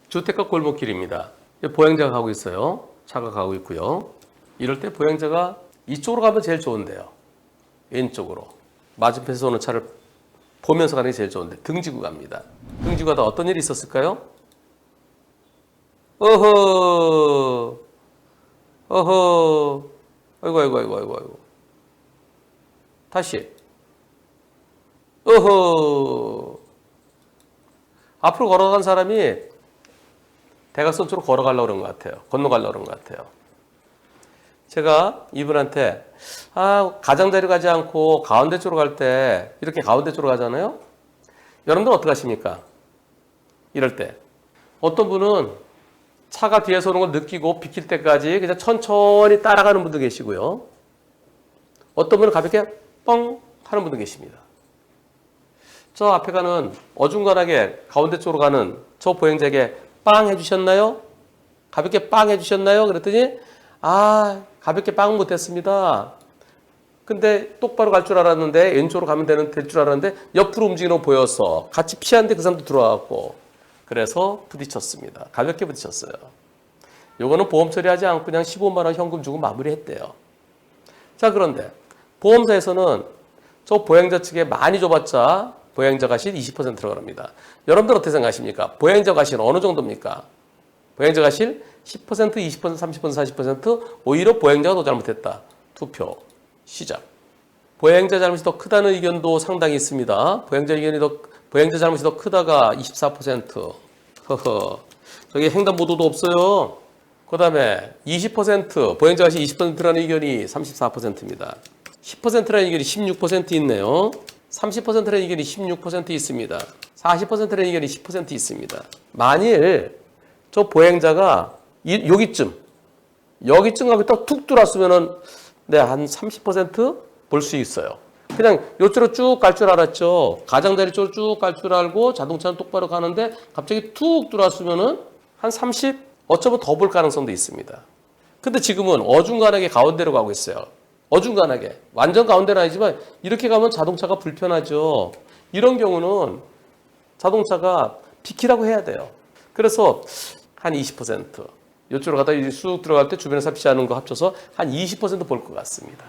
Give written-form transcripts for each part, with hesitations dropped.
주택가 골목길입니다. 보행자가 가고 있어요. 차가 가고 있고요. 이럴 때 보행자가 이쪽으로 가면 제일 좋은데요. 왼쪽으로. 맞은편에서 오는 차를 보면서 가는 게 제일 좋은데 등지고 갑니다. 등지고 가다 어떤 일이 있었을까요? 어허. 아이고. 다시. 어허. 앞으로 걸어간 사람이 대각선 쪽으로 걸어가려고 그런 것 같아요. 건너가려고 그런 것 같아요. 제가 이분한테 가장자리로 가지 않고 가운데 쪽으로 갈 때 이렇게 가운데 쪽으로 가잖아요. 여러분들 어떻게 하십니까? 이럴 때 어떤 분은 차가 뒤에서 오는 걸 느끼고 비킬 때까지 그냥 천천히 따라가는 분도 계시고요. 어떤 분은 가볍게 뻥 하는 분도 계십니다. 저 앞에 가는 어중간하게 가운데 쪽으로 가는 저 보행자에게 빵 해주셨나요? 가볍게 빵 해주셨나요? 그랬더니 가볍게 빵 못했습니다. 근데 똑바로 갈 줄 알았는데 왼쪽으로 가면 될 줄 알았는데 옆으로 움직이는 거 보여서 같이 피하는데 그 사람도 들어와갖고 그래서 부딪혔습니다. 가볍게 부딪혔어요. 요거는 보험 처리하지 않고 그냥 15만 원 현금 주고 마무리했대요. 자, 그런데 보험사에서는 저 보행자 측에 많이 줘봤자 보행자 과실 20% 들어갑니다. 여러분들 어떻게 생각하십니까? 보행자 과실은 어느 정도입니까? 보행자 과실 10%, 20%, 30%, 40% 오히려 보행자가 더 잘못했다. 투표 시작. 보행자 잘못이 더 크다는 의견도 상당히 있습니다. 보행자 잘못이 더 크다가 24%. 허허. 저기 횡단보도도 없어요. 그다음에 20% 보행자 과실 20%라는 의견이 34%입니다. 10%라는 의견이 16% 있네요. 30%라는 의견이 16% 있습니다. 40%라는 의견이 10% 있습니다. 만일 저 보행자가 여기쯤 가고 또 툭 들어왔으면은 한 30% 볼 수 있어요. 그냥 요쪽으로 쭉 갈 줄 알았죠. 가장자리 쪽으로 쭉 갈 줄 알고 자동차는 똑바로 가는데 갑자기 툭 들어왔으면은 한 30, 어쩌면 더 볼 가능성도 있습니다. 근데 지금은 어중간하게 가운데로 가고 있어요. 어중간하게. 완전 가운데는 아니지만 이렇게 가면 자동차가 불편하죠. 이런 경우는 자동차가 비키라고 해야 돼요. 그래서 한 20%. 이쪽으로 가다 쑥 들어갈 때 주변에서 피하는 거 합쳐서 한 20% 볼 것 같습니다.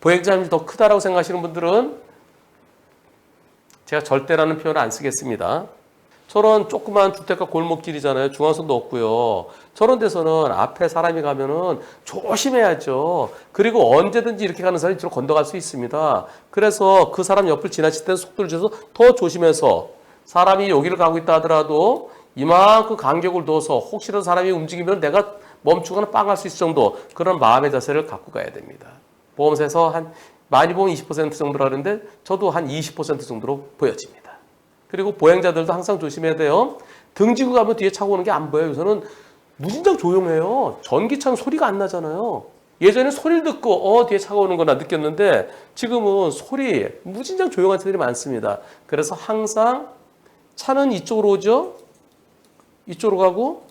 보행자 잘못이 더 크다라고 생각하시는 분들은 제가 절대라는 표현을 안 쓰겠습니다. 저런 조그만 주택가 골목길이잖아요. 중앙선도 없고요. 저런 데서는 앞에 사람이 가면은 조심해야죠. 그리고 언제든지 이렇게 가는 사람이 이쪽으로 건너갈 수 있습니다. 그래서 그 사람 옆을 지나칠 때는 속도를 줄여서 더 조심해서 사람이 여기를 가고 있다 하더라도 이만큼 간격을 둬서 혹시라도 사람이 움직이면 내가 멈추거나 빵할 수 있을 정도 그런 마음의 자세를 갖고 가야 됩니다. 보험사에서 많이 보면 20% 정도로 하는데 저도 한 20% 정도로 보여집니다. 그리고 보행자들도 항상 조심해야 돼요. 등지고 가면 뒤에 차고 오는 게 안 보여요. 요새는 무진장 조용해요. 전기차는 소리가 안 나잖아요. 예전에 소리를 듣고 뒤에 차가 오는 거나 느꼈는데 지금은 무진장 조용한 차들이 많습니다. 그래서 항상 차는 이쪽으로 오죠. 이쪽으로 가고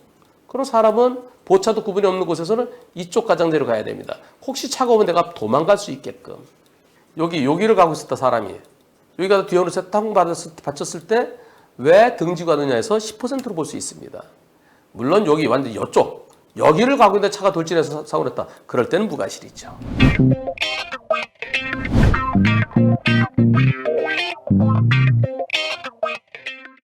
그럼 사람은 보차도 구분이 없는 곳에서는 이쪽 가장자리로 가야 됩니다. 혹시 차가 오면 내가 도망갈 수 있게끔. 여기를 가고 있었다 사람이. 여기 가서 뒤에 오는 차 탕 받쳤을 때 왜 등지고 가느냐 해서 10%로 볼 수 있습니다. 물론 여기 완전 여기를 가고 있는데 차가 돌진해서 사고를 했다. 그럴 때는 무과실이죠.